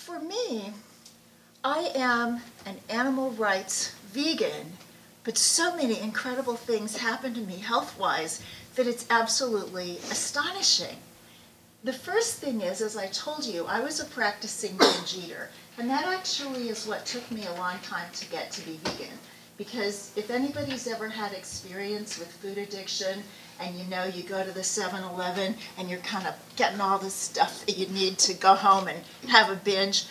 For me, I am an animal rights vegan, but so many incredible things happen to me health-wise that it's absolutely astonishing. The first thing is, as I told you, I was a practicing binge eater, and that actually is what took me a long time to get to be vegan. Because if anybody's ever had experience with food addiction, and you know you go to the 7-Eleven and you're kind of getting all this stuff that you need to go home and have a binge,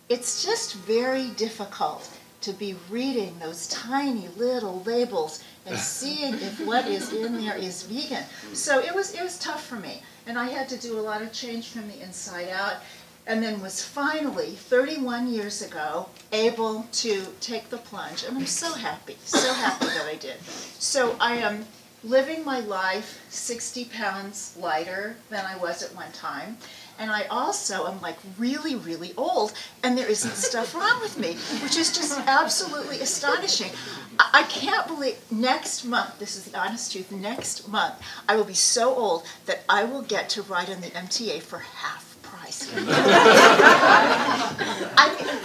it's just very difficult to be reading those tiny little labels and seeing if what is in there is vegan. So it was tough for me, and I had to do a lot of change from the inside out, and then was finally, 31 years ago, able to take the plunge, and I'm so happy that I did. So I am living my life 60 pounds lighter than I was at one time. And I also am like really, really old, and there isn't stuff wrong with me, which is just absolutely astonishing. I can't believe next month, this is the honest truth, next month I will be so old that I will get to ride on the MTA for half price.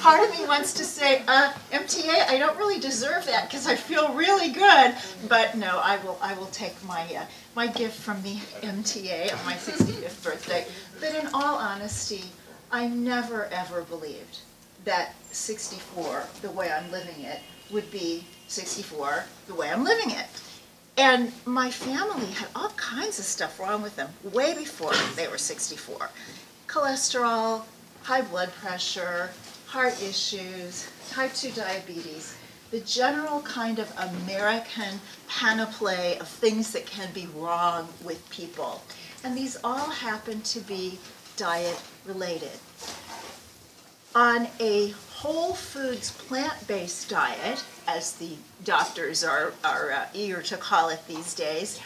Part of me wants to say, MTA, I don't really deserve that because I feel really good, but no, I will take my gift from the MTA on my 65th birthday. But in all honesty, I never ever believed that 64, the way I'm living it, would be 64 the way I'm living it. And my family had all kinds of stuff wrong with them way before they were 64. Cholesterol, high blood pressure, heart issues, type 2 diabetes, the general kind of American panoply of things that can be wrong with people. And these all happen to be diet related. On a whole foods plant-based diet, as the doctors are eager to call it these days,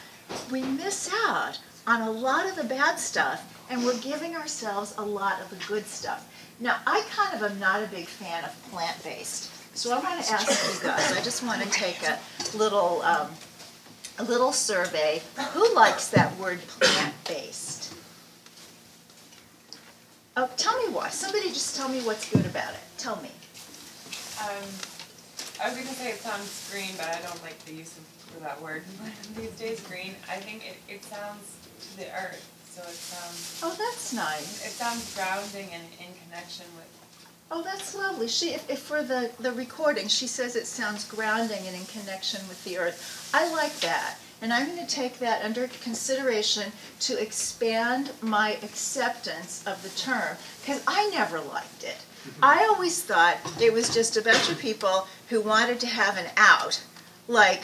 we miss out on a lot of the bad stuff, and we're giving ourselves a lot of the good stuff. Now, I kind of am not a big fan of plant-based, so I'm going to ask you guys, I just want to take a little survey. Who likes that word plant-based? Oh, tell me why. Somebody just tell me what's good about it. Tell me. I was going to say it sounds green, but I don't like the use of that word these days. Green. I think it sounds to the earth, so it sounds. Oh, that's nice. It sounds grounding and in connection with. Oh, that's lovely. If for the recording, she says it sounds grounding and in connection with the earth. I like that. And I'm going to take that under consideration to expand my acceptance of the term, because I never liked it. I always thought it was just a bunch of people who wanted to have an out. Like,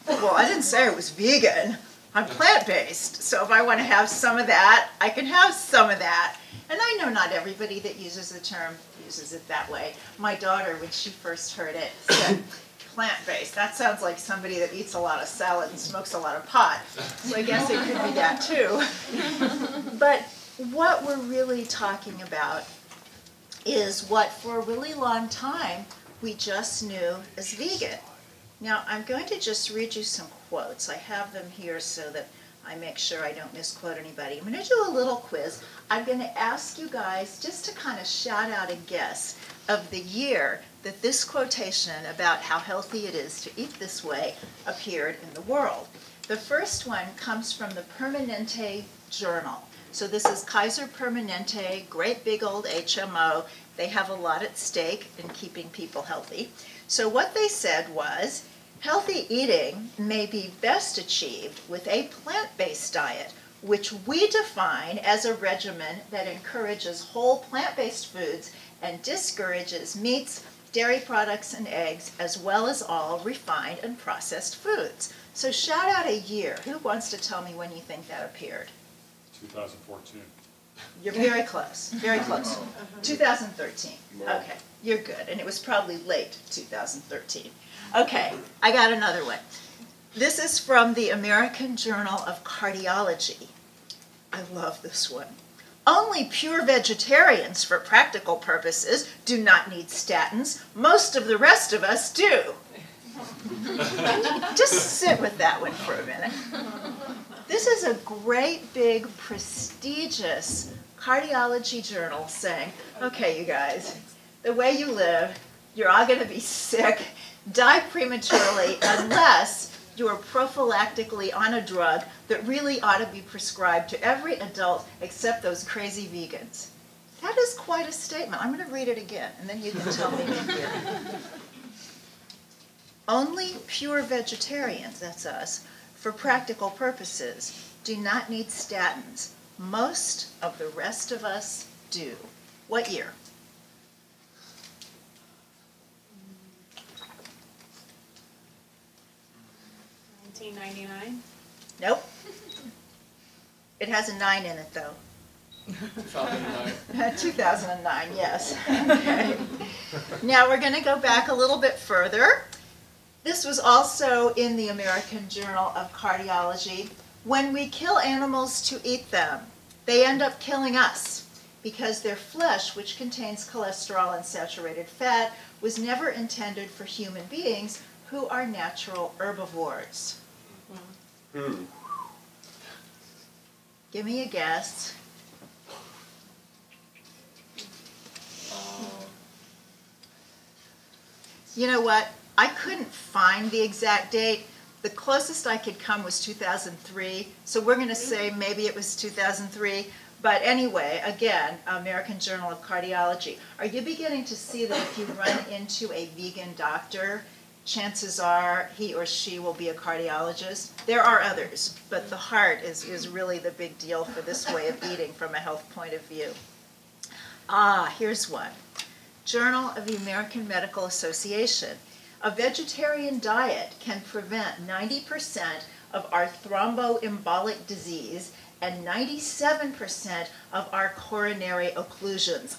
well, I didn't say I was vegan. I'm plant-based. So if I want to have some of that, I can have some of that. And I know not everybody that uses the term uses it that way. My daughter, when she first heard it, said, plant-based, that sounds like somebody that eats a lot of salad and smokes a lot of pot. So I guess it could be that too. But what we're really talking about is what for a really long time we just knew as vegan. Now I'm going to just read you some quotes. I have them here so that I make sure I don't misquote anybody. I'm going to do a little quiz. I'm going to ask you guys just to kind of shout out a guess of the year that this quotation about how healthy it is to eat this way appeared in the world. The first one comes from the Permanente Journal. So this is Kaiser Permanente, great big old HMO. They have a lot at stake in keeping people healthy. So what they said was, healthy eating may be best achieved with a plant-based diet, which we define as a regimen that encourages whole plant-based foods and discourages meats, dairy products, and eggs, as well as all refined and processed foods. So shout out a year. Who wants to tell me when you think that appeared? 2014. You're very close, very close. 2013. Okay, you're good. And it was probably late 2013. Okay, I got another one. This is from the American Journal of Cardiology. I love this one. Only pure vegetarians, for practical purposes, do not need statins. Most of the rest of us do. Just sit with that one for a minute. This is a great, big, prestigious cardiology journal saying, okay, you guys, the way you live, you're all going to be sick, die prematurely, unless you are prophylactically on a drug that really ought to be prescribed to every adult except those crazy vegans. That is quite a statement. I'm going to read it again, and then you can tell me in here. Only pure vegetarians, that's us, for practical purposes, do not need statins. Most of the rest of us do. What year? $19.99. Nope. It has a 9 in it, though. 2009. 2009, yes. Okay. Now we're going to go back a little bit further. This was also in the American Journal of Cardiology. When we kill animals to eat them, they end up killing us because their flesh, which contains cholesterol and saturated fat, was never intended for human beings who are natural herbivores. Give me a guess. You know what? I couldn't find the exact date. The closest I could come was 2003, so we're going to say maybe it was 2003. But anyway, again, American Journal of Cardiology. Are you beginning to see that if you run into a vegan doctor, chances are he or she will be a cardiologist? There are others, but the heart is really the big deal for this way of eating from a health point of view. Here's one. Journal of the American Medical Association. A vegetarian diet can prevent 90% of our thromboembolic disease and 97% of our coronary occlusions.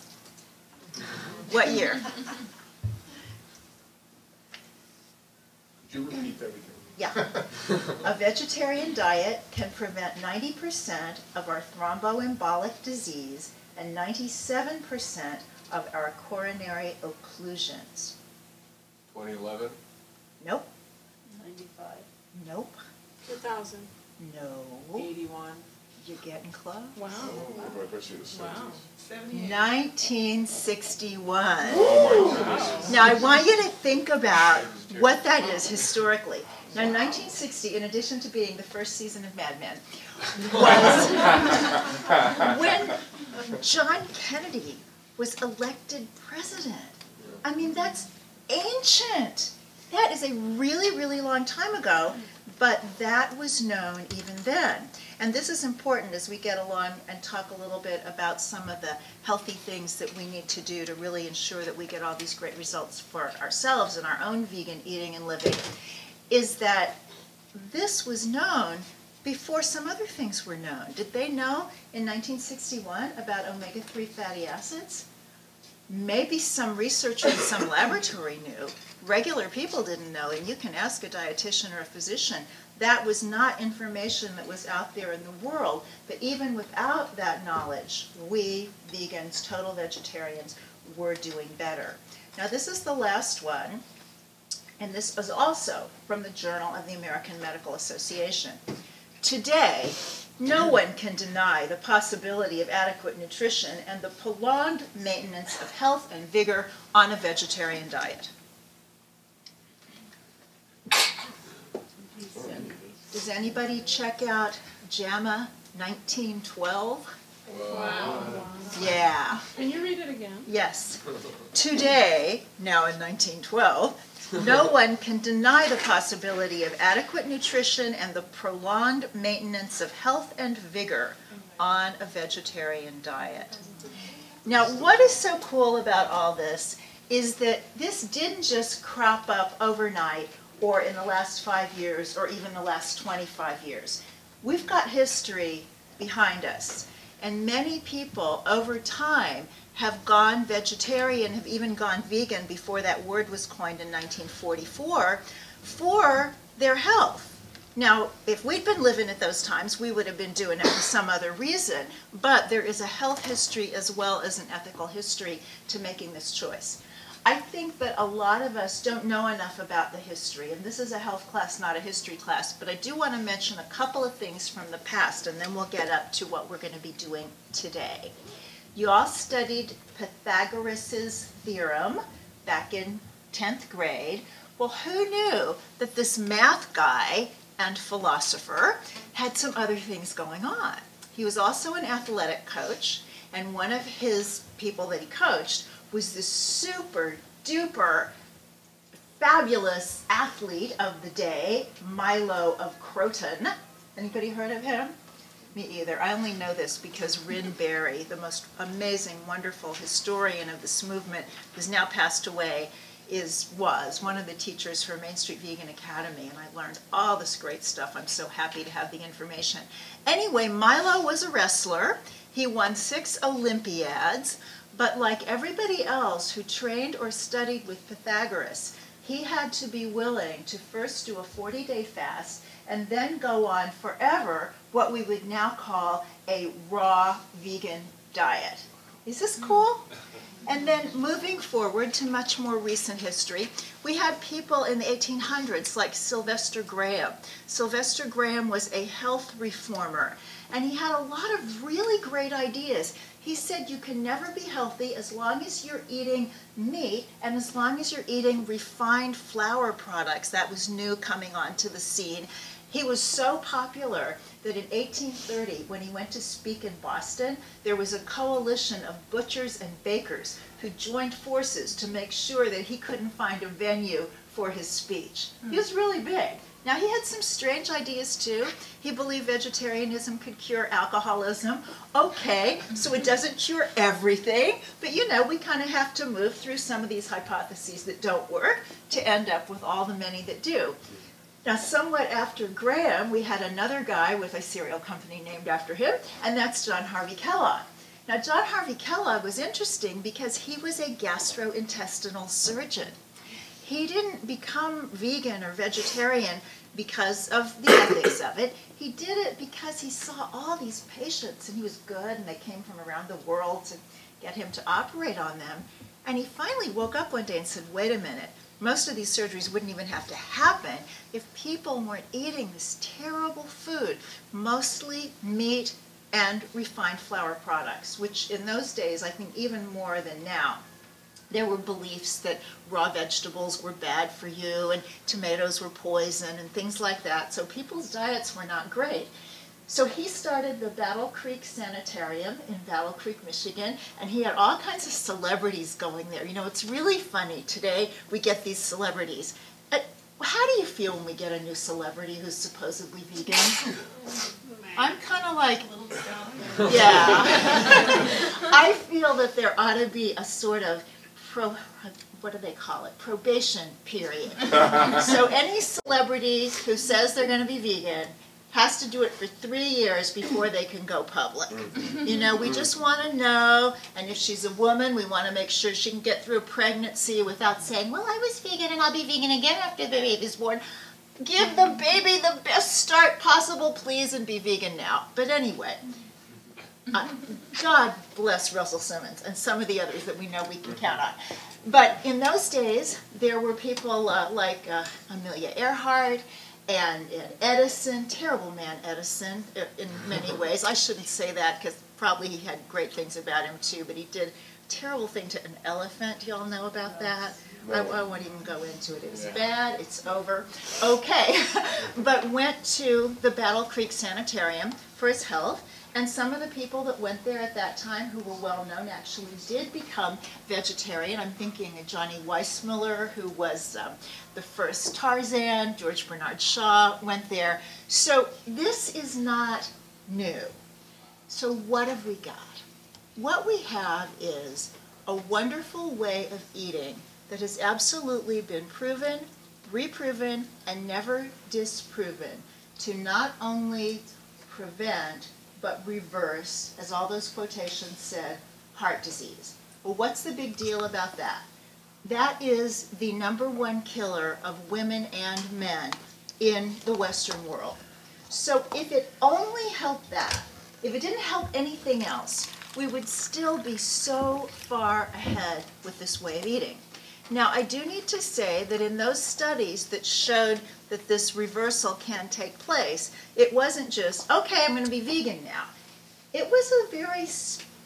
What year? Could you repeat that again? Yeah. A vegetarian diet can prevent 90% of our thromboembolic disease and 97% of our coronary occlusions. 2011? Nope. 95. Nope. 2000. No. 81. You're getting close. Wow. Oh, I bet you the 70s. Wow. 78. 1961. Oh my goodness. Now I want you to think about what that is historically. Now 1960, in addition to being the first season of Mad Men, was when John Kennedy was elected president. I mean, that's ancient. That is a really, really long time ago, but that was known even then. And this is important as we get along and talk a little bit about some of the healthy things that we need to do to really ensure that we get all these great results for ourselves and our own vegan eating and living, is that this was known before some other things were known. Did they know in 1961 about omega-3 fatty acids? Maybe some researcher in some laboratory knew. Regular people didn't know, and you can ask a dietitian or a physician. That was not information that was out there in the world. But even without that knowledge, we, vegans, total vegetarians, were doing better. Now this is the last one, and this was also from the Journal of the American Medical Association. Today, no one can deny the possibility of adequate nutrition and the prolonged maintenance of health and vigor on a vegetarian diet. Does anybody check out JAMA 1912? Wow. Yeah. Can you read it again? Yes. Today, now in 1912, no one can deny the possibility of adequate nutrition and the prolonged maintenance of health and vigor on a vegetarian diet. Now, what is so cool about all this is that this didn't just crop up overnight or in the last 5 years or even the last 25 years. We've got history behind us. And many people over time have gone vegetarian, have even gone vegan before that word was coined in 1944 for their health. Now, if we'd been living at those times, we would have been doing it for some other reason, but there is a health history as well as an ethical history to making this choice. I think that a lot of us don't know enough about the history, and this is a health class, not a history class, but I do want to mention a couple of things from the past, and then we'll get up to what we're going to be doing today. You all studied Pythagoras' theorem back in 10th grade. Well, who knew that this math guy and philosopher had some other things going on? He was also an athletic coach, and one of his people that he coached was this super duper fabulous athlete of the day, Milo of Croton. Anybody heard of him? Me either. I only know this because Rin Berry, the most amazing, wonderful historian of this movement, who's now passed away, was one of the teachers for Main Street Vegan Academy, and I learned all this great stuff. I'm so happy to have the information. Anyway, Milo was a wrestler. He won 6 Olympiads, but like everybody else who trained or studied with Pythagoras, he had to be willing to first do a 40-day fast and then go on forever what we would now call a raw vegan diet. Is this cool? And then moving forward to much more recent history, we had people in the 1800s like Sylvester Graham. Sylvester Graham was a health reformer, and he had a lot of really great ideas. He said you can never be healthy as long as you're eating meat and as long as you're eating refined flour products. That was new coming onto the scene. He was so popular that in 1830, when he went to speak in Boston, there was a coalition of butchers and bakers who joined forces to make sure that he couldn't find a venue for his speech. He was really big. Now, he had some strange ideas, too. He believed vegetarianism could cure alcoholism. Okay, so it doesn't cure everything, but you know, we kind of have to move through some of these hypotheses that don't work to end up with all the many that do. Now, somewhat after Graham, we had another guy with a cereal company named after him, and that's John Harvey Kellogg. Now, John Harvey Kellogg was interesting because he was a gastrointestinal surgeon. He didn't become vegan or vegetarian because of the ethics of it. He did it because he saw all these patients, and he was good, and they came from around the world to get him to operate on them. And he finally woke up one day and said, wait a minute, most of these surgeries wouldn't even have to happen if people weren't eating this terrible food, mostly meat and refined flour products, which in those days, I think even more than now, there were beliefs that raw vegetables were bad for you and tomatoes were poison and things like that. So people's diets were not great. So he started the Battle Creek Sanitarium in Battle Creek, Michigan, and he had all kinds of celebrities going there. You know, it's really funny. Today we get these celebrities. How do you feel when we get a new celebrity who's supposedly vegan? I'm kind of like, yeah. I feel that there ought to be a sort of what do they call it? Probation period. So any celebrity who says they're going to be vegan has to do it for 3 years before they can go public. You know, we just want to know, and if she's a woman, we want to make sure she can get through a pregnancy without saying, well, I was vegan and I'll be vegan again after the baby's born. Give the baby the best start possible, please, and be vegan now. But anyway, God bless Russell Simmons and some of the others that we know we can count on. But in those days, there were people like Amelia Earhart and Edison, terrible man Edison in many ways. I shouldn't say that because probably he had great things about him too, but he did a terrible thing to an elephant. You all know about that? I won't even go into it. It was bad. It's over. Okay. But went to the Battle Creek Sanitarium for his health. And some of the people that went there at that time who were well known actually did become vegetarian. I'm thinking of Johnny Weissmuller, who was the first Tarzan. George Bernard Shaw went there. So this is not new. So what have we got? What we have is a wonderful way of eating that has absolutely been proven, reproven, and never disproven to not only prevent but reverse, as all those quotations said, heart disease. Well, what's the big deal about that? That is the #1 killer of women and men in the Western world. So if it only helped that, if it didn't help anything else, we would still be so far ahead with this way of eating. Now, I do need to say that in those studies that showed that this reversal can take place, it wasn't just, okay, I'm going to be vegan now. It was a very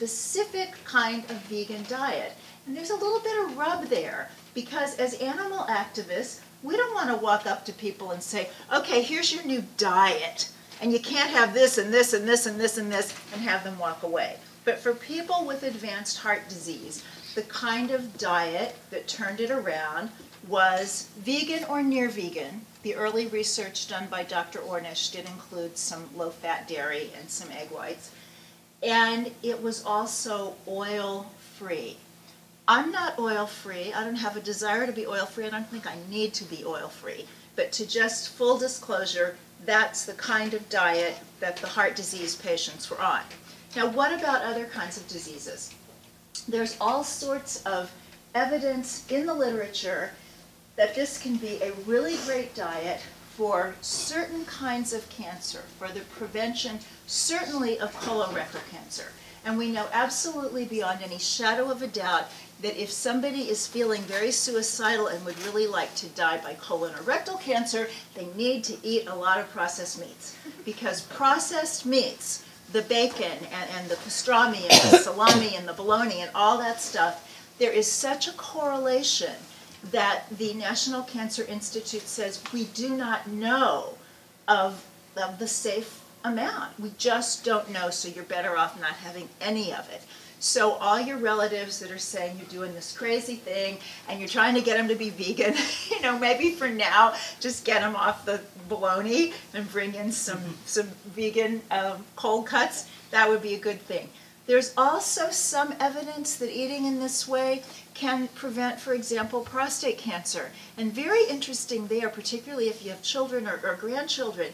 specific kind of vegan diet. And there's a little bit of rub there, because as animal activists, we don't want to walk up to people and say, okay, here's your new diet, and you can't have this and this and this and this and this, and have them walk away. But for people with advanced heart disease, the kind of diet that turned it around was vegan or near vegan. The early research done by Dr. Ornish did include some low-fat dairy and some egg whites. And it was also oil-free. I'm not oil-free. I don't have a desire to be oil-free. I don't think I need to be oil-free. But to just full disclosure, that's the kind of diet that the heart disease patients were on. Now, what about other kinds of diseases? There's all sorts of evidence in the literature that this can be a really great diet for certain kinds of cancer, for the prevention, certainly of colorectal cancer. And we know absolutely beyond any shadow of a doubt that if somebody is feeling very suicidal and would really like to die by colon or rectal cancer, they need to eat a lot of processed meats. Because processed meats, the bacon and the pastrami and the salami and the bologna and all that stuff, there is such a correlation that the National Cancer Institute says we do not know of the safe amount. We just don't know, so you're better off not having any of it. So all your relatives that are saying you're doing this crazy thing and you're trying to get them to be vegan, you know, maybe for now, just get them off the bologna and bring in some vegan cold cuts. That would be a good thing. There's also some evidence that eating in this way can prevent, for example, prostate cancer. And very interesting there, particularly if you have children or grandchildren,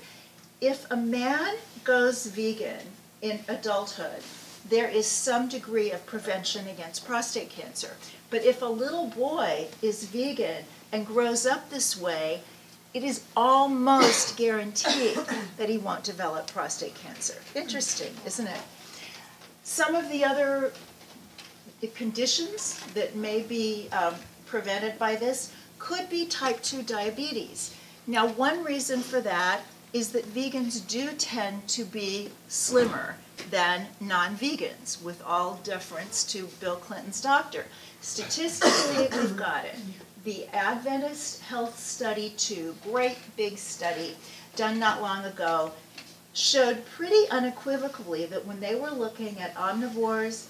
if a man goes vegan in adulthood, there is some degree of prevention against prostate cancer. But if a little boy is vegan and grows up this way, it is almost guaranteed that he won't develop prostate cancer. Interesting, isn't it? Some of the other conditions that may be prevented by this could be type 2 diabetes. Now, one reason for that is that vegans do tend to be slimmer than non-vegans, with all deference to Bill Clinton's doctor. Statistically, we've got it. The Adventist Health Study 2, great big study done not long ago, showed pretty unequivocally that when they were looking at omnivores,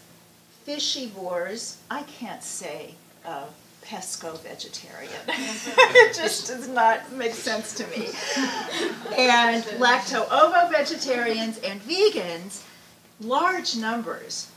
fishivores, I can't say pesco-vegetarian. It just does not make sense to me. And lacto-ovo-vegetarians and vegans, large numbers,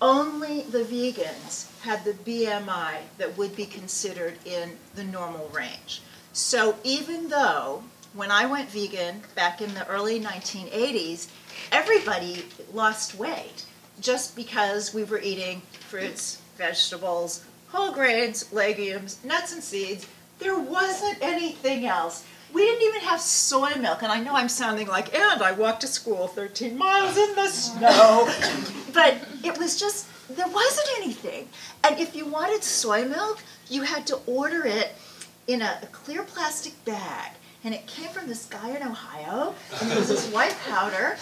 only the vegans had the BMI that would be considered in the normal range. So even though when I went vegan back in the early 1980s, everybody lost weight just because we were eating fruits, vegetables, whole grains, legumes, nuts and seeds. There wasn't anything else. We didn't even have soy milk, and I know I'm sounding like, and I walked to school 13 miles in the snow. But it was just, there wasn't anything. And if you wanted soy milk, you had to order it in a clear plastic bag. And it came from this guy in Ohio, and it was this white powder.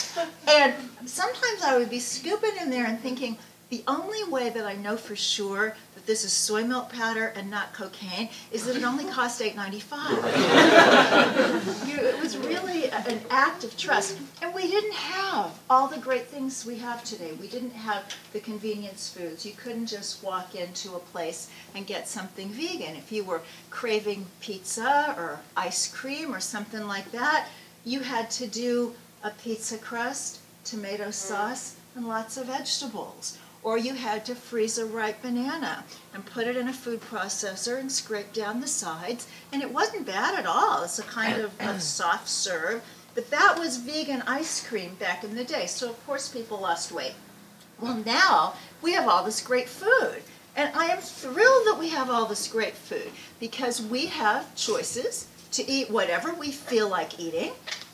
And sometimes I would be scooping in there and thinking, the only way that I know for sure that this is soy milk powder and not cocaine is that it only cost $8.95. It was really an act of trust. And we didn't have all the great things we have today. We didn't have the convenience foods. You couldn't just walk into a place and get something vegan. If you were craving pizza or ice cream or something like that, you had to do a pizza crust, tomato sauce, and lots of vegetables. Or you had to freeze a ripe banana and put it in a food processor and scrape down the sides. And it wasn't bad at all. It's a kind of soft serve. But that was vegan ice cream back in the day. So of course people lost weight. Well, now we have all this great food. And I am thrilled that we have all this great food because we have choices to eat whatever we feel like eating,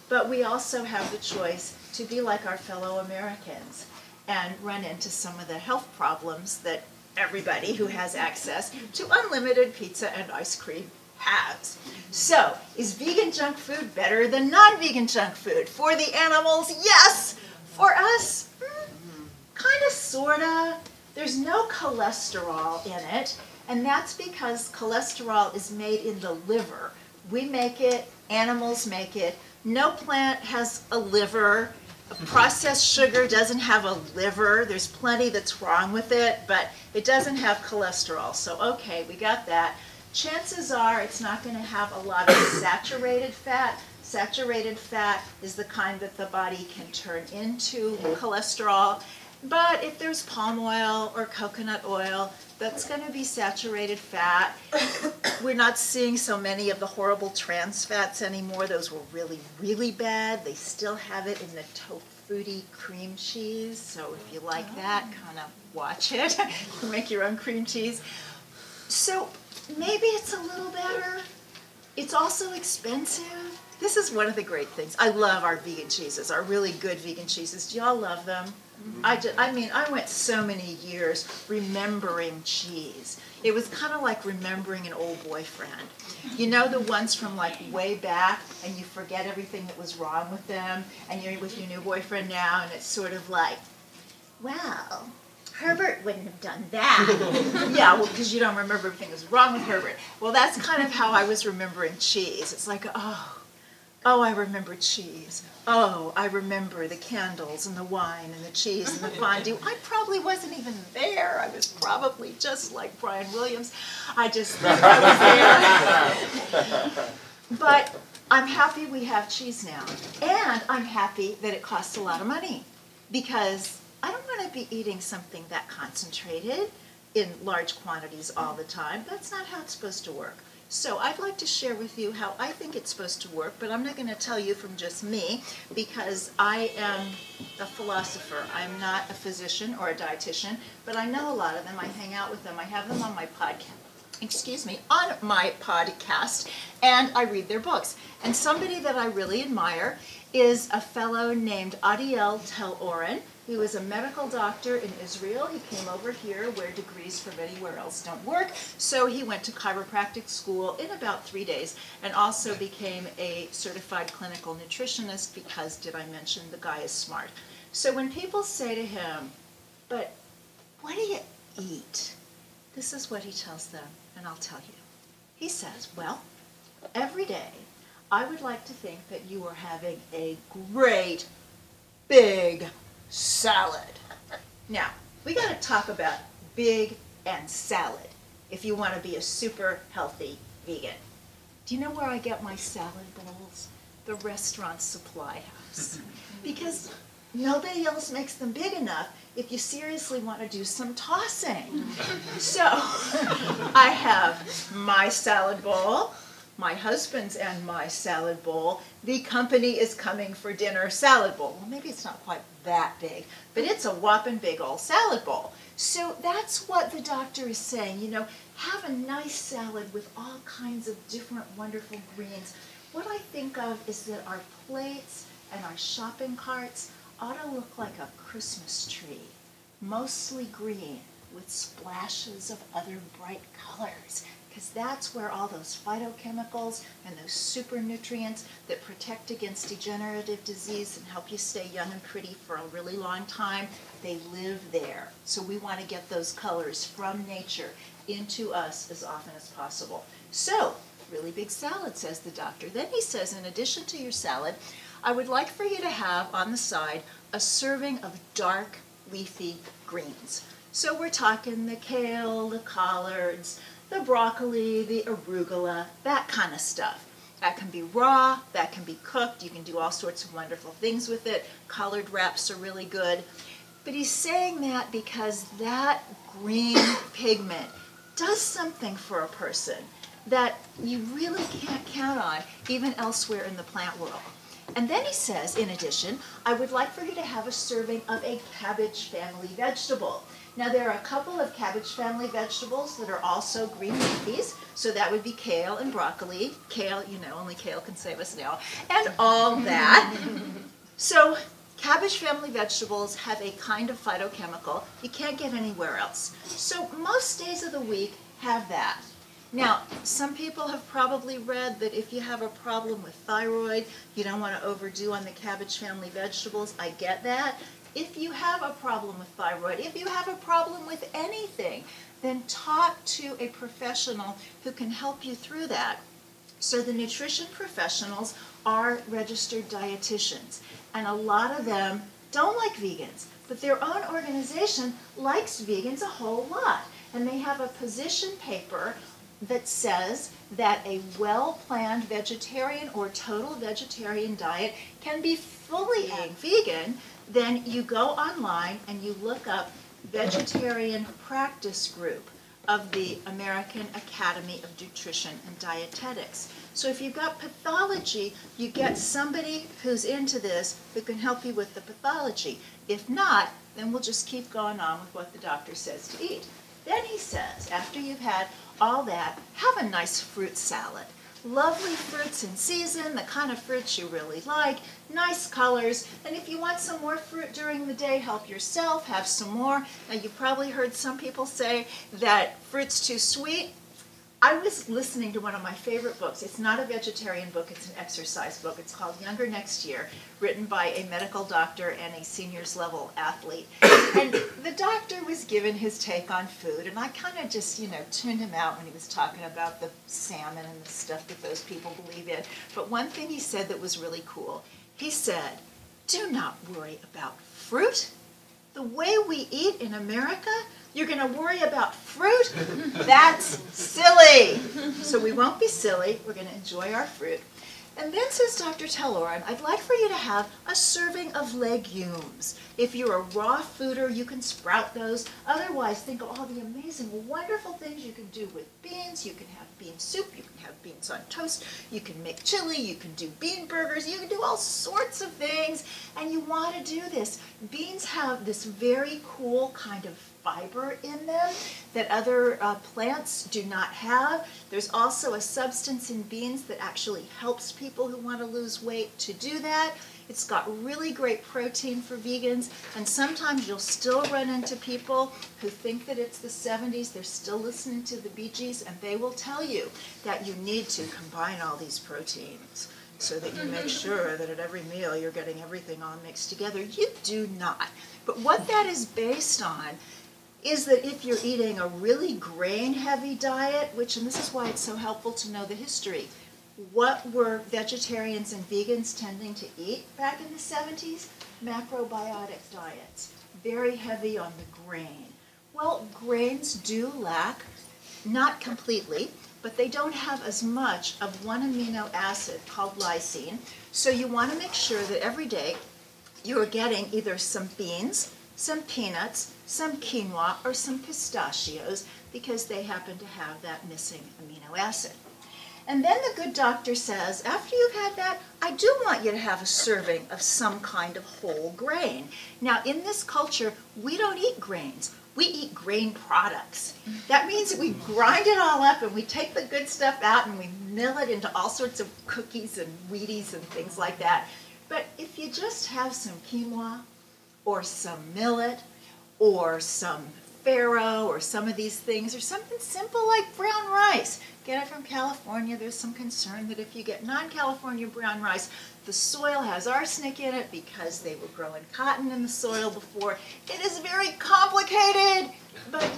but we also have the choice to be like our fellow Americans and run into some of the health problems that everybody who has access to unlimited pizza and ice cream has. So, is vegan junk food better than non-vegan junk food? For the animals, yes. For us, kind of, sort of. There's no cholesterol in it, and that's because cholesterol is made in the liver. We make it, animals make it. No plant has a liver. Processed sugar doesn't have a liver. There's plenty that's wrong with it, but it doesn't have cholesterol. So okay, we got that. Chances are it's not going to have a lot of saturated fat. Saturated fat is the kind that the body can turn into cholesterol. But if there's palm oil or coconut oil, that's going to be saturated fat. We're not seeing so many of the horrible trans fats anymore. Those were really, really bad. They still have it in the tofuti cream cheese. So if you like that, kind of watch it. Make your own cream cheese. So maybe it's a little better. It's also expensive. This is one of the great things. I love our vegan cheeses, our really good vegan cheeses. Do y'all love them? I went so many years remembering cheese. It was kind of like remembering an old boyfriend. You know, the ones from like way back, and you forget everything that was wrong with them, and you're with your new boyfriend now, and it's sort of like, well, Herbert wouldn't have done that. Yeah, well, because you don't remember everything that was wrong with Herbert. Well, that's kind of how I was remembering cheese. It's like, oh, I remember cheese. Oh, I remember the candles and the wine and the cheese and the fondue. I probably wasn't even there. I was probably just like Brian Williams. I just think I was there. But I'm happy we have cheese now. And I'm happy that it costs a lot of money, because I don't want to be eating something that concentrated in large quantities all the time. That's not how it's supposed to work. So I'd like to share with you how I think it's supposed to work, but I'm not going to tell you from just me, because I am a philosopher. I'm not a physician or a dietitian, but I know a lot of them. I hang out with them. I have them on my podcast, and I read their books. And somebody that I really admire is a fellow named Adiel Tel-Oren, who is a medical doctor in Israel. He came over here where degrees from anywhere else don't work. So he went to chiropractic school in about 3 days, and also became a certified clinical nutritionist, because, did I mention, the guy is smart. So when people say to him, but what do you eat? This is what he tells them, and I'll tell you. He says, well, every day I would like to think that you are having a great big salad. Now, we got to talk about big and salad if you want to be a super healthy vegan. Do you know where I get my salad bowls? The restaurant supply house. Because nobody else makes them big enough if you seriously want to do some tossing. So I have my salad bowl, my husband's and my salad bowl. The company is coming for dinner salad bowl. Well, maybe it's not quite that big, but it's a whopping big old salad bowl. So that's what the doctor is saying. You know, have a nice salad with all kinds of different wonderful greens. What I think of is that our plates and our shopping carts ought to look like a Christmas tree, mostly green with splashes of other bright colors, because that's where all those phytochemicals and those super nutrients that protect against degenerative disease and help you stay young and pretty for a really long time, they live there. So we want to get those colors from nature into us as often as possible. So, really big salad, says the doctor. Then he says, in addition to your salad, I would like for you to have on the side a serving of dark leafy greens. So we're talking the kale, the collards, the broccoli, the arugula, that kind of stuff. That can be raw, that can be cooked, you can do all sorts of wonderful things with it. Collard wraps are really good. But he's saying that because that green pigment does something for a person that you really can't count on even elsewhere in the plant world. And then he says, in addition, I would like for you to have a serving of a cabbage family vegetable. Now, there are a couple of cabbage family vegetables that are also green leafies, so that would be kale and broccoli. Kale, you know, only kale can save us now, and all that. So cabbage family vegetables have a kind of phytochemical you can't get anywhere else. So most days of the week have that. Now, some people have probably read that if you have a problem with thyroid, you don't want to overdo on the cabbage family vegetables. I get that. If you have a problem with thyroid, if you have a problem with anything, then talk to a professional who can help you through that. So the nutrition professionals are registered dietitians, and a lot of them don't like vegans, but their own organization likes vegans a whole lot. And they have a position paper that says that a well-planned vegetarian or total vegetarian diet can be fully vegan. Then you go online and you look up Vegetarian Practice Group of the American Academy of Nutrition and Dietetics. So if you've got pathology, you get somebody who's into this who can help you with the pathology. If not, then we'll just keep going on with what the doctor says to eat. Then he says, after you've had all that, have a nice fruit salad. Lovely fruits in season, the kind of fruits you really like, nice colors, and if you want some more fruit during the day, help yourself, have some more. Now you've probably heard some people say that fruit's too sweet. I was listening to one of my favorite books. It's not a vegetarian book, it's an exercise book. It's called Younger Next Year, written by a medical doctor and a seniors level athlete. And the doctor was given his take on food, and I kind of just, tuned him out when he was talking about the salmon and the stuff that those people believe in. But one thing he said that was really cool, he said, do not worry about fruit. The way we eat in America, you're going to worry about fruit? That's silly. So we won't be silly. We're going to enjoy our fruit. And then says Dr. Telloran, I'd like for you to have a serving of legumes. If you're a raw fooder, you can sprout those. Otherwise, think of all the amazing, wonderful things you can do with beans. You can have bean soup. You can have beans on toast. You can make chili. You can do bean burgers. You can do all sorts of things. And you want to do this. Beans have this very cool kind of fiber in them that other plants do not have. There's also a substance in beans that actually helps people who want to lose weight to do that. It's got really great protein for vegans, and sometimes you'll still run into people who think that it's the 70s, they're still listening to the Bee Gees, and they will tell you that you need to combine all these proteins so that you make sure that at every meal you're getting everything all mixed together. You do not. But what that is based on is that if you're eating a really grain-heavy diet, and this is why it's so helpful to know the history, what were vegetarians and vegans tending to eat back in the 70s? Macrobiotic diets, very heavy on the grain. Well, grains do lack, not completely, but they don't have as much of one amino acid called lysine, so you want to make sure that every day you are getting either some beans, some peanuts, some quinoa, or some pistachios, because they happen to have that missing amino acid. And then the good doctor says, after you've had that, I do want you to have a serving of some kind of whole grain. Now, in this culture, we don't eat grains. We eat grain products. That means that we grind it all up and we take the good stuff out and we mill it into all sorts of cookies and Wheaties and things like that. But if you just have some quinoa, or some millet, or some farro, or some of these things, or something simple like brown rice. Get it from California. There's some concern that if you get non-California brown rice, the soil has arsenic in it because they were growing cotton in the soil before. It is very complicated, but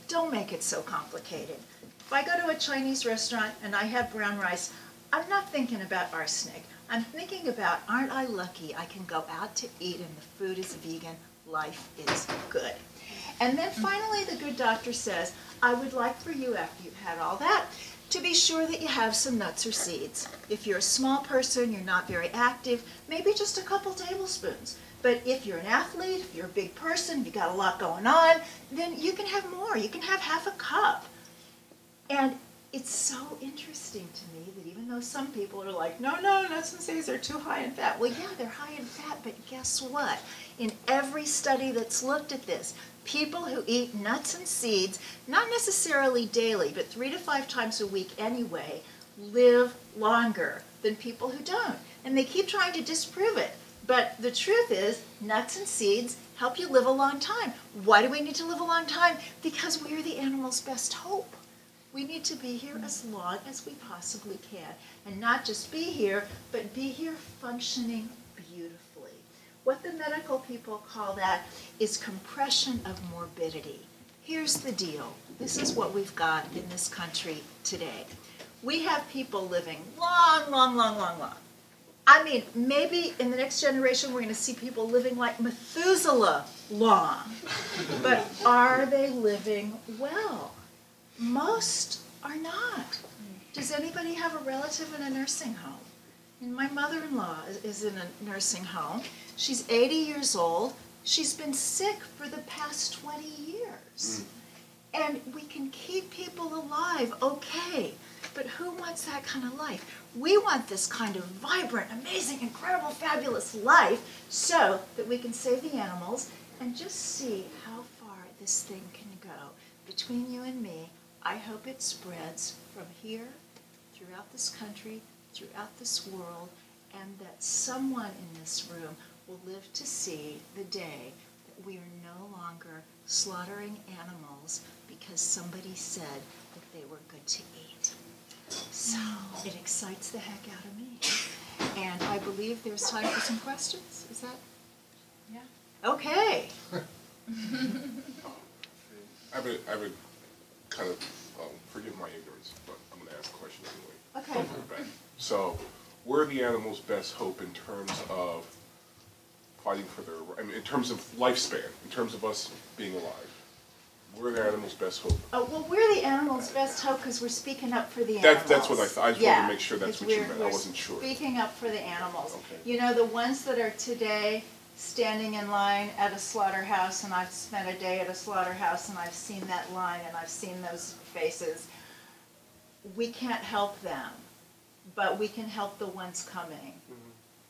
don't make it so complicated. If I go to a Chinese restaurant and I have brown rice, I'm not thinking about arsenic. I'm thinking about, aren't I lucky I can go out to eat and the food is vegan, life is good. And then finally the good doctor says, I would like for you, after you've had all that, to be sure that you have some nuts or seeds. If you're a small person, you're not very active, maybe just a couple tablespoons. But if you're an athlete, if you're a big person, you've got a lot going on, then you can have more. You can have half a cup. And it's so interesting to me that even though some people are like, no, nuts and seeds are too high in fat. Well, yeah, they're high in fat, but guess what? In every study that's looked at this, people who eat nuts and seeds, not necessarily daily, but 3 to 5 times a week anyway, live longer than people who don't. And they keep trying to disprove it. But the truth is, nuts and seeds help you live a long time. Why do we need to live a long time? Because we're the animal's best hope. We need to be here as long as we possibly can. And not just be here, but be here functioning beautifully. What the medical people call that is compression of morbidity. Here's the deal. This is what we've got in this country today. We have people living long, long, long, long, long. I mean, maybe in the next generation we're going to see people living like Methuselah long. But are they living well? Most are not. Does anybody have a relative in a nursing home? And my mother-in-law is in a nursing home. She's 80 years old. She's been sick for the past 20 years. And we can keep people alive, okay, but who wants that kind of life? We want this kind of vibrant, amazing, incredible, fabulous life so that we can save the animals and just see how far this thing can go. Between you and me, I hope it spreads from here, throughout this country, throughout this world, and that someone in this room will live to see the day that we are no longer slaughtering animals because somebody said that they were good to eat. So it excites the heck out of me. And I believe there's time for some questions. Is that? Yeah. Okay. I have a kind of, forgive my ignorance, but I'm going to ask a question anyway. Okay. So, where are the animals' best hope in terms of fighting for their, I mean, in terms of lifespan, in terms of us being alive? Where are the animals' best hope? Oh, well, we're the animals' best hope because we're speaking up for the animals. That's what I thought. I just wanted to make sure that's what you meant. I wasn't sure. Speaking up for the animals. Okay. You know, the ones that are today standing in line at a slaughterhouse, and I've spent a day at a slaughterhouse, and I've seen that line, and I've seen those faces. We can't help them, but we can help the ones coming.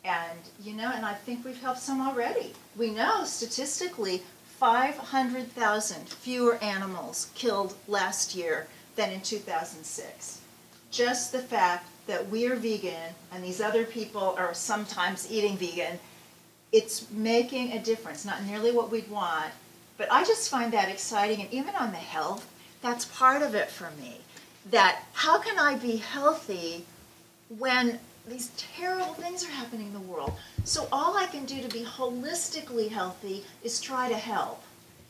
And, you know, and I think we've helped some already. We know, statistically, 500,000 fewer animals killed last year than in 2006. Just the fact that we're vegan and these other people are sometimes eating vegan, it's making a difference. Not nearly what we'd want, but I just find that exciting. And even on the health, that's part of it for me. That how can I be healthy when these terrible things are happening in the world? So all I can do to be holistically healthy is try to help.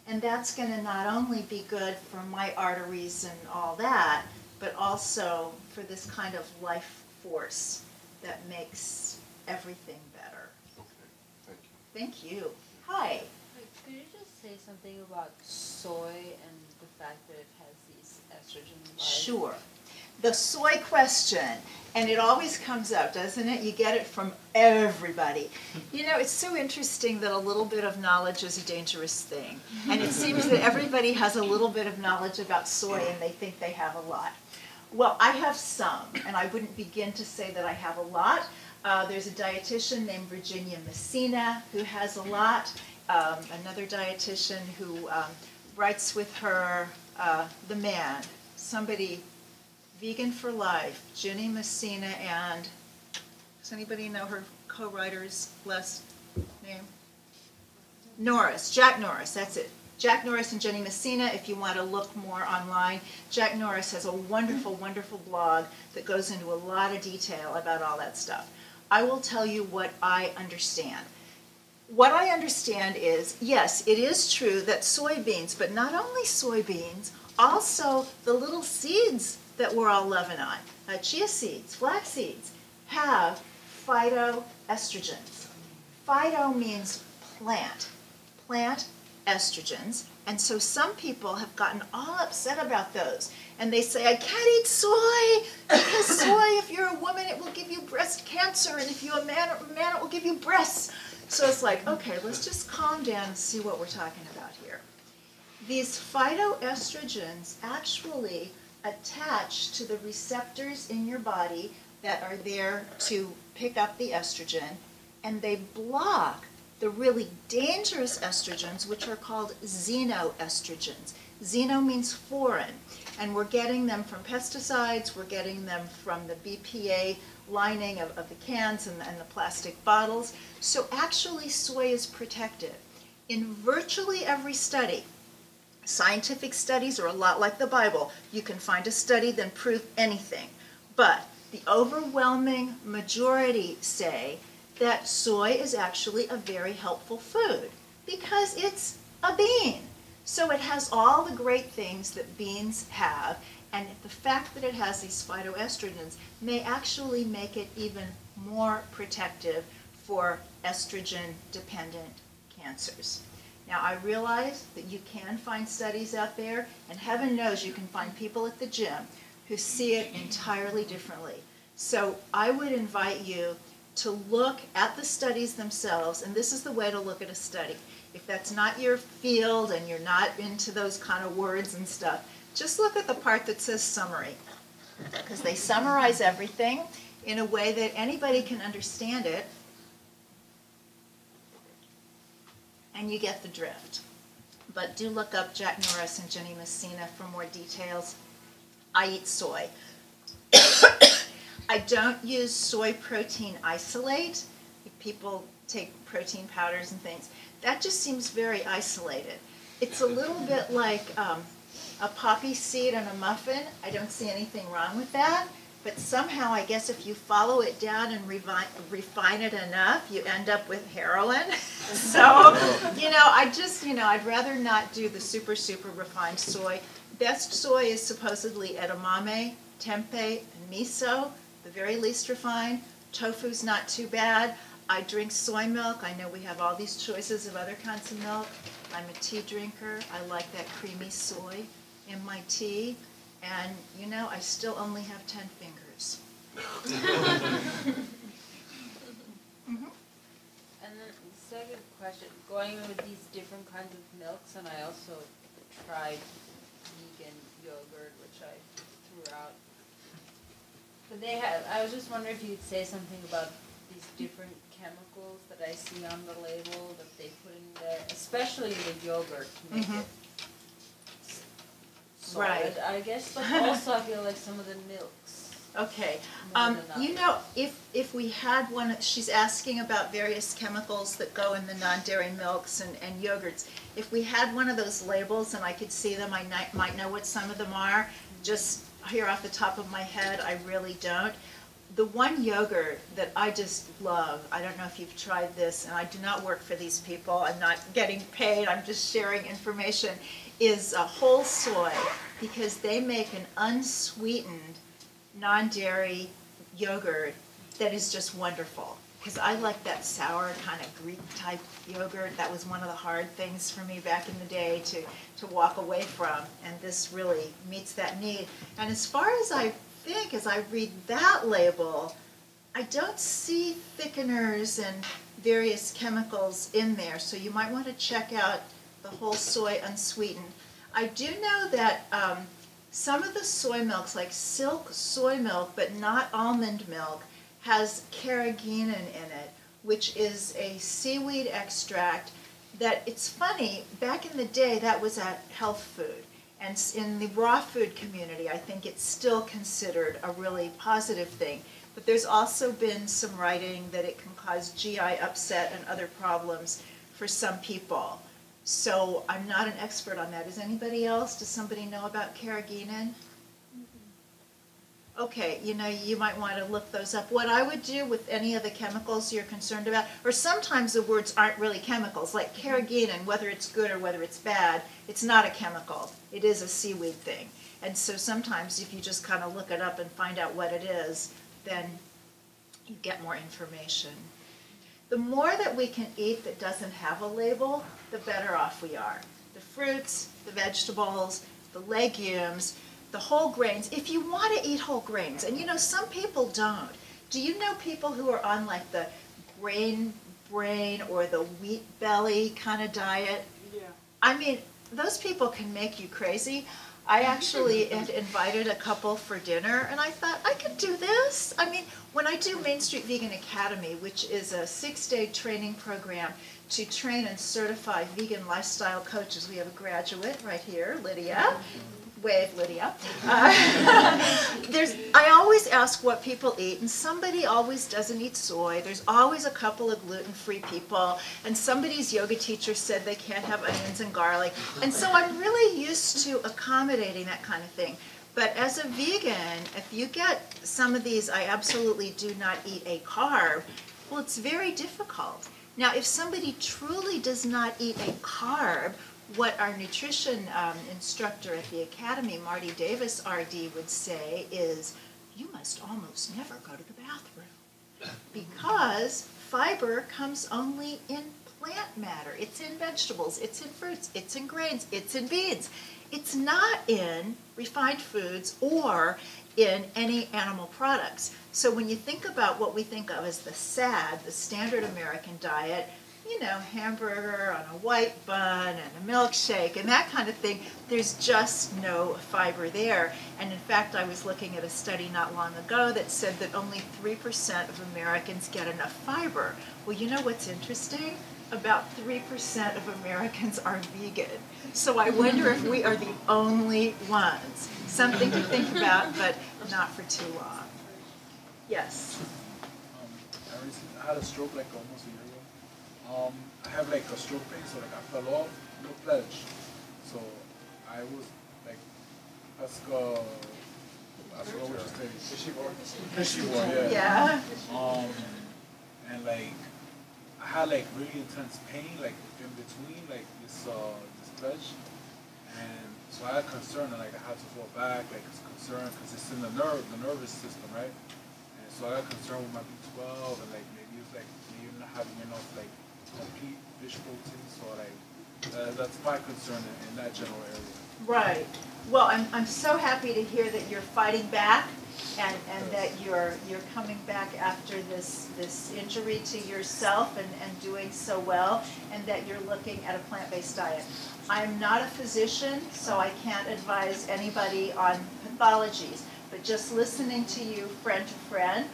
And that's going to not only be good for my arteries and all that, but also for this kind of life force that makes everything better. Okay, thank you. Thank you. Hi. Wait, could you just say something about soy and the fact that it has these estrogen levels? Sure. The soy question, and it always comes up, doesn't it? You get it from everybody. You know, it's so interesting that a little bit of knowledge is a dangerous thing. And it seems that everybody has a little bit of knowledge about soy and they think they have a lot. Well, I have some, and I wouldn't begin to say that I have a lot. There's a dietitian named Virginia Messina who has a lot. Another dietitian who writes with her, the man, somebody, Vegan for Life, Jenny Messina, and does anybody know her co-writer's last name? Norris, Jack Norris, that's it. Jack Norris and Jenny Messina, if you want to look more online. Jack Norris has a wonderful, wonderful blog that goes into a lot of detail about all that stuff. I will tell you what I understand. What I understand is, yes, it is true that soybeans, but not only soybeans, also the little seeds that we're all loving on, chia seeds, flax seeds, have phytoestrogens. Phyto means plant, plant estrogens, and so some people have gotten all upset about those, and they say, I can't eat soy, because soy, if you're a woman, it will give you breast cancer, and if you're a man, it will give you breasts. So it's like, okay, let's just calm down and see what we're talking about here. These phytoestrogens actually attach to the receptors in your body that are there to pick up the estrogen, and they block the really dangerous estrogens, which are called xenoestrogens. Xeno means foreign, and we're getting them from pesticides, we're getting them from the BPA lining of the cans and the plastic bottles. So actually soy is protective. In virtually every study, scientific studies are a lot like the Bible. You can find a study that proves anything. But the overwhelming majority say that soy is actually a very helpful food because it's a bean. So it has all the great things that beans have, and the fact that it has these phytoestrogens may actually make it even more protective for estrogen-dependent cancers. Now, I realize that you can find studies out there, and heaven knows you can find people at the gym who see it entirely differently. So I would invite you to look at the studies themselves, and this is the way to look at a study. If that's not your field and you're not into those kind of words and stuff, just look at the part that says summary, because they summarize everything in a way that anybody can understand it, and you get the drift. But do look up Jack Norris and Jenny Messina for more details. I eat soy. I don't use soy protein isolate. If people take protein powders and things, that just seems very isolated. It's a little bit like a poppy seed on a muffin. I don't see anything wrong with that, but somehow I guess if you follow it down and refine it enough, you end up with heroin. So, I'd rather not do the super, super refined soy. Best soy is supposedly edamame, tempeh, and miso, the very least refined. Tofu's not too bad. I drink soy milk. I know we have all these choices of other kinds of milk. I'm a tea drinker. I like that creamy soy in my tea. And, I still only have 10 fingers. And then the second question, going with these different kinds of milks, and I also tried vegan yogurt, which I threw out. But I was just wondering if you could say something about these different chemicals that I see on the label that they put in there, especially in the yogurt to make it solid, Right. I guess, but also I feel like some of the milks. Okay. More than others. If we had one, she's asking about various chemicals that go in the non-dairy milks and yogurts. If we had one of those labels and I could see them, I might know what some of them are. Just here off the top of my head, I really don't. The one yogurt that I just love, I don't know if you've tried this, and I do not work for these people, I'm not getting paid, I'm just sharing information, is whole soy, because they make an unsweetened non-dairy yogurt that is just wonderful. Because I like that sour kind of Greek type yogurt. That was one of the hard things for me back in the day to walk away from, and this really meets that need. And as far as I think, as I read that label, I don't see thickeners and various chemicals in there, so you might want to check out the whole soy unsweetened. I do know that some of the soy milks, like silk soy milk, but not almond milk, has carrageenan in it, which is a seaweed extract that, it's funny, back in the day that was a health food. And in the raw food community, I think it's still considered a really positive thing. But there's also been some writing that it can cause GI upset and other problems for some people. So I'm not an expert on that. Is anybody else? Does somebody know about carrageenan? Okay, you might want to look those up. What I would do with any of the chemicals you're concerned about, or sometimes the words aren't really chemicals, like carrageenan, whether it's good or whether it's bad, it's not a chemical. It is a seaweed thing. And so sometimes if you just kind of look it up and find out what it is, then you get more information. The more that we can eat that doesn't have a label, the better off we are. The fruits, the vegetables, the legumes, the whole grains. If you want to eat whole grains, and some people don't. Do you know people who are on like the grain brain or the wheat belly kind of diet? Yeah. I mean, those people can make you crazy. I actually had invited a couple for dinner, and I thought, I could do this. I mean, when I do Main Street Vegan Academy, which is a 6-day training program to train and certify vegan lifestyle coaches, we have a graduate right here, Lydia. Wave, Lydia. I always ask what people eat, and somebody always doesn't eat soy. There's always a couple of gluten-free people, and somebody's yoga teacher said they can't have onions and garlic. And so I'm really used to accommodating that kind of thing. But as a vegan, if you get some of these, I absolutely do not eat a carb, Well, it's very difficult. Now, if somebody truly does not eat a carb, what our nutrition instructor at the academy, Marty Davis, RD, would say is, you must almost never go to the bathroom because fiber comes only in plant matter. It's in vegetables, it's in fruits, it's in grains, it's in beans. It's not in refined foods or in any animal products. So when you think about what we think of as the SAD, the standard American diet, you know, hamburger on a white bun and a milkshake and that kind of thing, there's just no fiber there. And in fact, I was looking at a study not long ago that said that only 3% of Americans get enough fiber. Well, you know what's interesting? About 3% of Americans are vegan. So I wonder if we are the only ones. Something to think about, but not for too long. Yes? I had a stroke like almost a year ago. I have like a stroke pain, so like I fell off, no pledge. So I was like, I forgot what you say. Fishy boy, yeah. Yeah. And like, I had like really intense pain, like in between, like this pledge. And so I had concern, and like I had to fall back, like it's concern, because it's in the nervous system, right? And so I got concerned with my B12, and like maybe it's like maybe not having enough like complete fish protein, so like that's my concern in that general area. Right. Well, I'm so happy to hear that you're fighting back and that you're coming back after this injury to yourself and doing so well, and that you're looking at a plant-based diet. I'm not a physician, so I can't advise anybody on pathologies, but just listening to you friend to friend,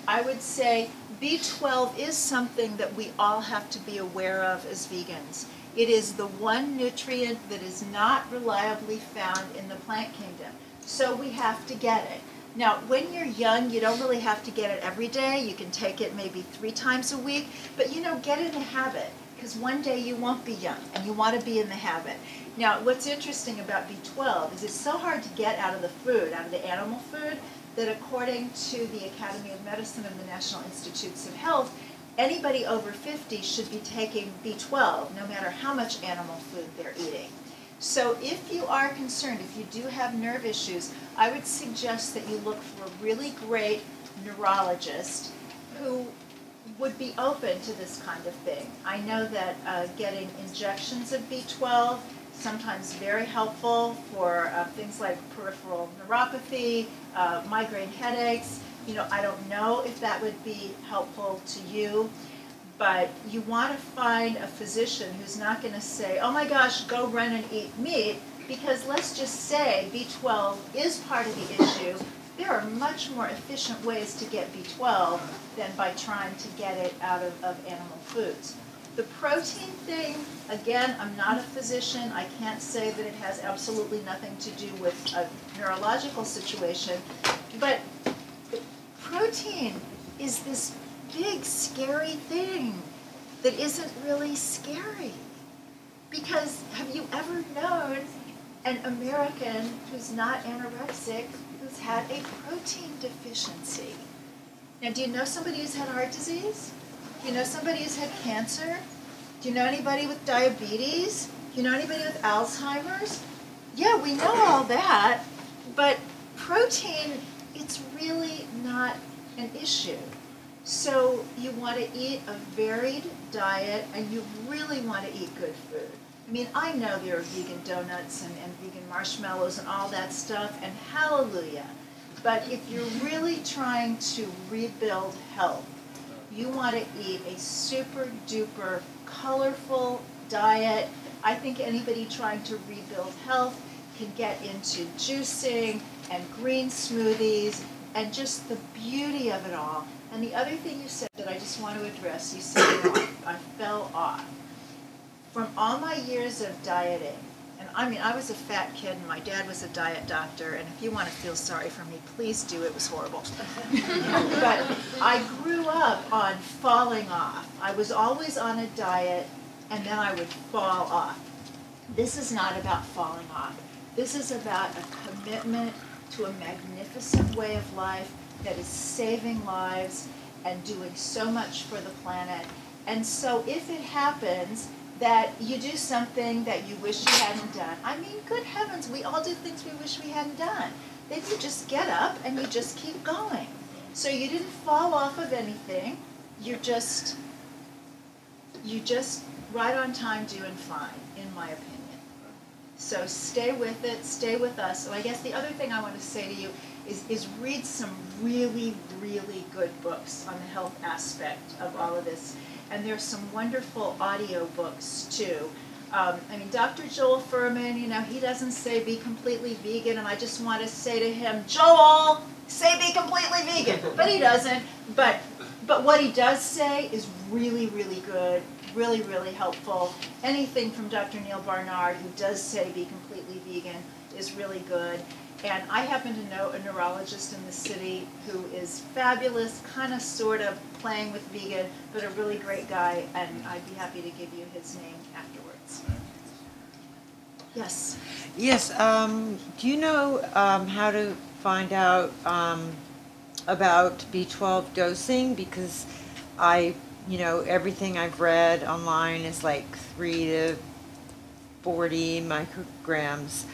I would say B12 is something that we all have to be aware of as vegans. It is the one nutrient that is not reliably found in the plant kingdom, so we have to get it. Now, when you're young, you don't really have to get it every day. You can take it maybe 3 times a week, but you know, get in the habit, because one day you won't be young, and you want to be in the habit. Now, what's interesting about B12 is it's so hard to get out of the food, out of the animal food, that according to the Academy of Medicine and the National Institutes of Health, anybody over 50 should be taking B12, no matter how much animal food they're eating. So if you are concerned, if you do have nerve issues, I would suggest that you look for a really great neurologist who would be open to this kind of thing. I know that getting injections of B12, sometimes very helpful for things like peripheral neuropathy, migraine headaches. You know, I don't know if that would be helpful to you, but you want to find a physician who's not going to say, oh my gosh, go run and eat meat, because let's just say B12 is part of the issue. There are much more efficient ways to get B12 than by trying to get it out of animal foods. The protein thing, again, I'm not a physician. I can't say that it has absolutely nothing to do with a neurological situation, but protein is this big, scary thing that isn't really scary. Because have you ever known an American who's not anorexic who's had a protein deficiency? Now, do you know somebody who's had heart disease? Do you know somebody who's had cancer? Do you know anybody with diabetes? Do you know anybody with Alzheimer's? Yeah, we know all that, but protein, it's really not an issue. So you want to eat a varied diet, and you really want to eat good food. I mean, I know there are vegan donuts and vegan marshmallows and all that stuff, and hallelujah. But if you're really trying to rebuild health, you want to eat a super duper colorful diet. I think anybody trying to rebuild health can get into juicing and green smoothies and just the beauty of it all. And the other thing you said that I just want to address, you said, I fell off. From all my years of dieting, and I mean, I was a fat kid and my dad was a diet doctor, and if you want to feel sorry for me, please do, it was horrible. But I grew up on falling off. I was always on a diet, and then I would fall off. This is not about falling off. This is about a commitment to a magnificent way of life that is saving lives and doing so much for the planet. And so if it happens that you do something that you wish you hadn't done, I mean, good heavens, we all do things we wish we hadn't done. Then you just get up and you just keep going. So you didn't fall off of anything. You're just right on time, doing fine, in my opinion. So stay with it, stay with us. So I guess the other thing I want to say to you is read some really, really good books on the health aspect of all of this. And there's some wonderful audio books too. I mean, Dr. Joel Furman, you know, he doesn't say be completely vegan, and I just want to say to him, Joel, say be completely vegan. But he doesn't. But what he does say is really, really good, really, really helpful. Anything from Dr. Neil Barnard, who does say be completely vegan, is really good. And I happen to know a neurologist in the city who is fabulous, kind of sort of playing with vegan, but a really great guy, and I'd be happy to give you his name afterwards. Yes? Yes, do you know how to find out about B12 dosing? Because everything I've read online is like 3 to 40 micrograms.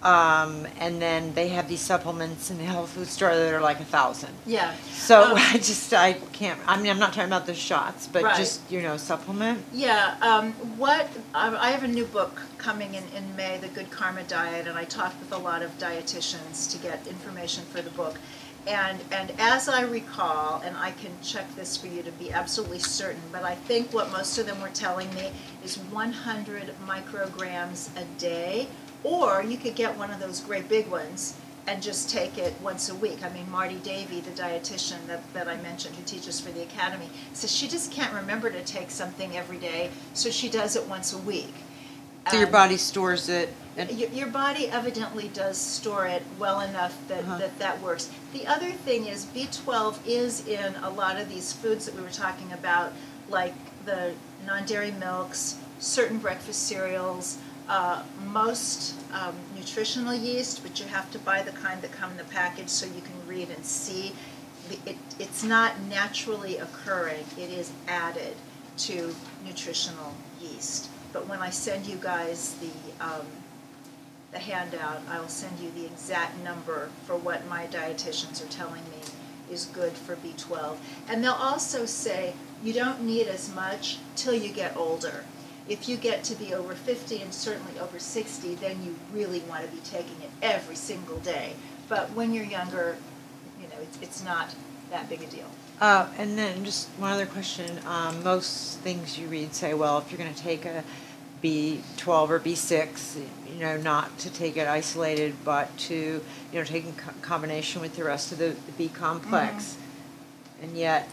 And then they have these supplements in the health food store that are like 1,000. Yeah. So I can't, I mean, I'm not talking about the shots, but Right. just, supplement. Yeah, I have a new book coming in May, The Good Karma Diet, and I talked with a lot of dietitians to get information for the book. And as I recall, and I can check this for you to be absolutely certain, but I think what most of them were telling me is 100 micrograms a day, or you could get one of those great big ones and just take it once a week. I mean, Marty Davey, the dietitian that I mentioned who teaches for the academy, says she just can't remember to take something every day, so she does it once a week. So your body stores it? Your body evidently does store it well enough that, that works. The other thing is B12 is in a lot of these foods that we were talking about, like the non-dairy milks, certain breakfast cereals, most nutritional yeast, but you have to buy the kind that come in the package so you can read and see. It's not naturally occurring. It is added to nutritional yeast. But when I send you guys the handout, I'll send you the exact number for what my dietitians are telling me is good for B12. And they'll also say you don't need as much till you get older. If you get to be over 50 and certainly over 60, then you really want to be taking it every single day. But when you're younger, it's not that big a deal. And then just one other question. Most things you read say, well, if you're going to take a B12 or B6, not to take it isolated, but to, take in combination with the rest of the B complex. Mm-hmm. And yet,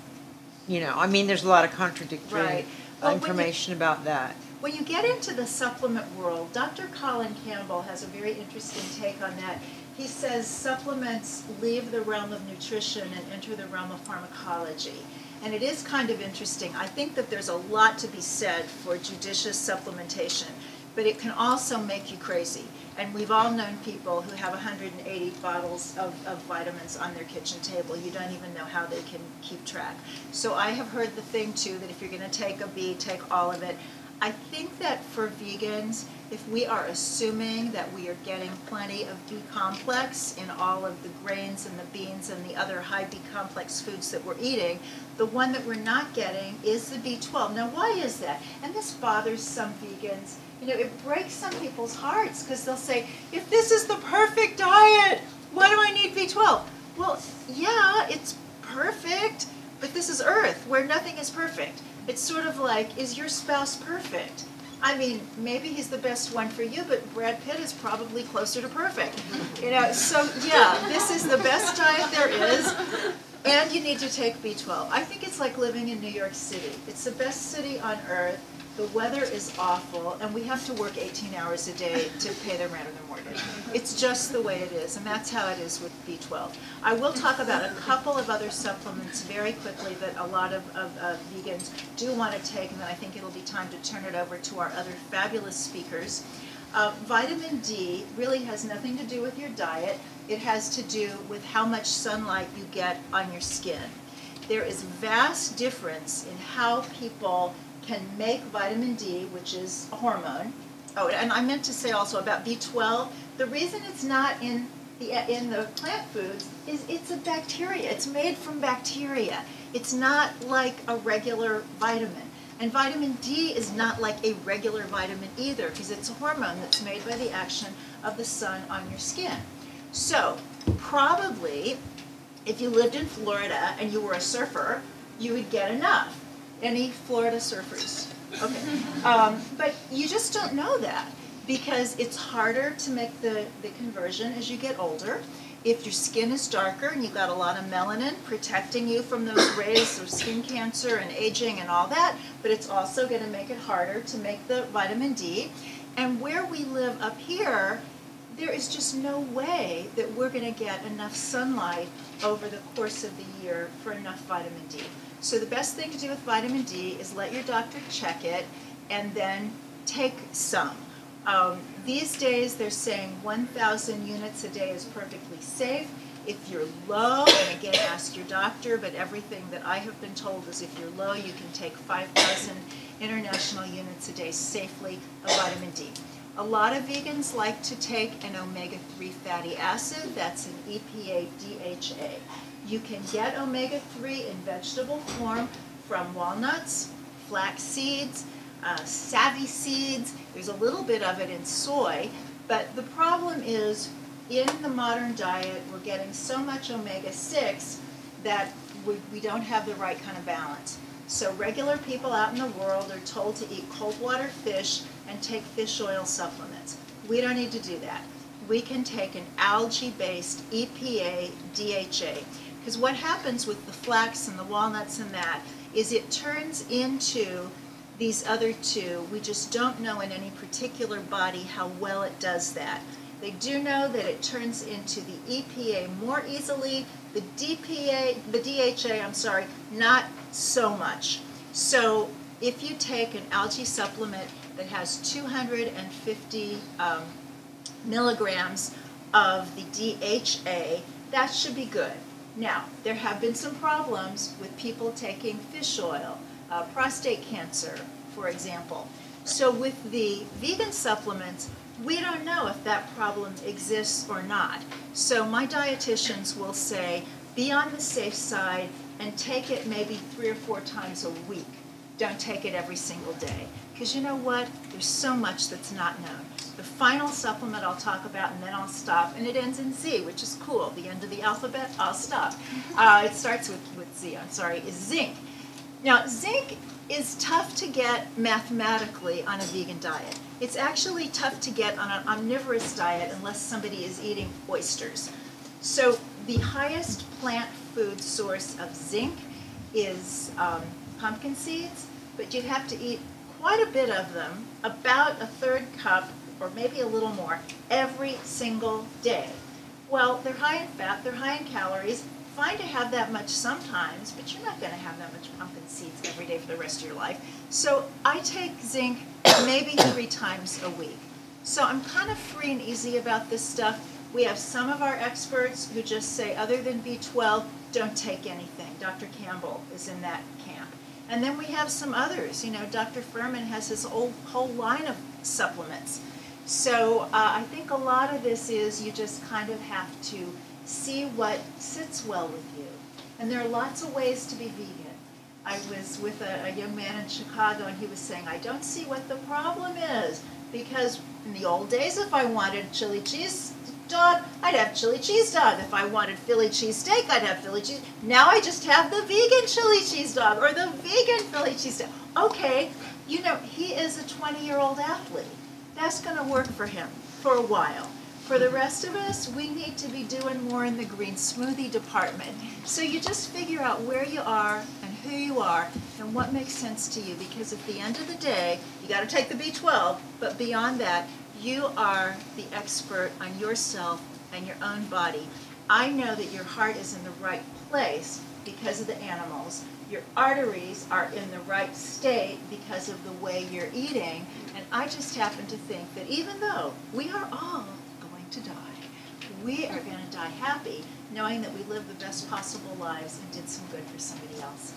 there's a lot of contradictory Right. Well, information about that. When you get into the supplement world, Dr. Colin Campbell has a very interesting take on that. He says supplements leave the realm of nutrition and enter the realm of pharmacology. And it is kind of interesting. I think that there's a lot to be said for judicious supplementation, but it can also make you crazy. And we've all known people who have 180 bottles of vitamins on their kitchen table. You don't even know how they can keep track. So I have heard the thing, too, that if you're going to take a B, take all of it. I think that for vegans, if we are assuming that we are getting plenty of B-complex in all of the grains and the beans and the other high B-complex foods that we're eating, the one that we're not getting is the B12. Now, why is that? And this bothers some vegans. It breaks some people's hearts because they'll say, if this is the perfect diet, why do I need B12? Well, yeah, it's perfect, but this is Earth where nothing is perfect. It's sort of like, is your spouse perfect? I mean, maybe he's the best one for you, but Brad Pitt is probably closer to perfect. So yeah, this is the best diet there is, and you need to take B12. I think it's like living in New York City. It's the best city on earth. The weather is awful, and we have to work 18 hours a day to pay the rent or the mortgage. It's just the way it is, and that's how it is with B12. I will talk about a couple of other supplements very quickly that a lot of vegans do want to take, and then I think it'll be time to turn it over to our other fabulous speakers. Vitamin D really has nothing to do with your diet. It has to do with how much sunlight you get on your skin. there is vast difference in how people can make vitamin D, which is a hormone. Oh, and I meant to say also about B12, the reason it's not in the plant foods is it's a bacteria. It's made from bacteria. It's not like a regular vitamin. And vitamin D is not like a regular vitamin either, because it's a hormone that's made by the action of the sun on your skin. So probably if you lived in Florida and you were a surfer, you would get enough. Any Florida surfers? Okay. But you just don't know that, because it's harder to make the conversion as you get older. If your skin is darker and you've got a lot of melanin protecting you from those rays of skin cancer and aging and all that, but it's also going to make it harder to make the vitamin D. And where we live up here, there is just no way that we're going to get enough sunlight over the course of the year for enough vitamin D. So the best thing to do with vitamin D is let your doctor check it and then take some. These days they're saying 1,000 units a day is perfectly safe. If you're low, and again ask your doctor, but everything that I have been told is if you're low you can take 5,000 international units a day safely of vitamin D. A lot of vegans like to take an omega-3 fatty acid, that's an EPA DHA. You can get omega-3 in vegetable form from walnuts, flax seeds, savvy seeds. There's a little bit of it in soy, but the problem is in the modern diet we're getting so much omega-6 that we don't have the right kind of balance. So regular people out in the world are told to eat cold water fish and take fish oil supplements. We don't need to do that. We can take an algae-based EPA DHA, because what happens with the flax and the walnuts and that is it turns into these other two. We just don't know in any particular body how well it does that. They do know that it turns into the EPA more easily, the DHA, not so much. So if you take an algae supplement that has 250 milligrams of the DHA, that should be good. Now, there have been some problems with people taking fish oil, prostate cancer, for example. So with the vegan supplements, we don't know if that problem exists or not. So my dietitians will say, be on the safe side and take it maybe 3 or 4 times a week. Don't take it every single day. Because you know what? There's so much that's not known. The final supplement I'll talk about, and then I'll stop, and it ends in Z, which is cool. The end of the alphabet, I'll stop. It starts with Z, is zinc. Now, zinc is tough to get mathematically on a vegan diet. It's actually tough to get on an omnivorous diet unless somebody is eating oysters. So the highest plant food source of zinc is pumpkin seeds, but you have to eat quite a bit of them, about a 1/3 cup or maybe a little more, every single day. Well, they're high in fat, they're high in calories. Fine to have that much sometimes, but you're not going to have that much pumpkin seeds every day for the rest of your life. So I take zinc maybe 3 times a week. So I'm kind of free and easy about this stuff. We have some of our experts who just say, other than B12, don't take anything. Dr. Campbell is in that camp. And then we have some others. You know, Dr. Furman has his whole line of supplements. So I think a lot of this is you just kind of have to see what sits well with you. And there are lots of ways to be vegan. I was with a young man in Chicago and he was saying, I don't see what the problem is, because in the old days if I wanted chili cheese dog, I'd have chili cheese dog. If I wanted Philly cheese steak, I'd have Philly cheese. Now I just have the vegan chili cheese dog or the vegan Philly cheese steak. Okay, you know, he is a 20-year-old athlete. That's going to work for him for a while. For the rest of us, we need to be doing more in the green smoothie department. So you just figure out where you are and who you are and what makes sense to you, because at the end of the day, you got to take the B12, but beyond that, you are the expert on yourself and your own body. I know that your heart is in the right place because of the animals. Your arteries are in the right state because of the way you're eating. And I just happen to think that even though we are all going to die, we are going to die happy, knowing that we lived the best possible lives and did some good for somebody else. else.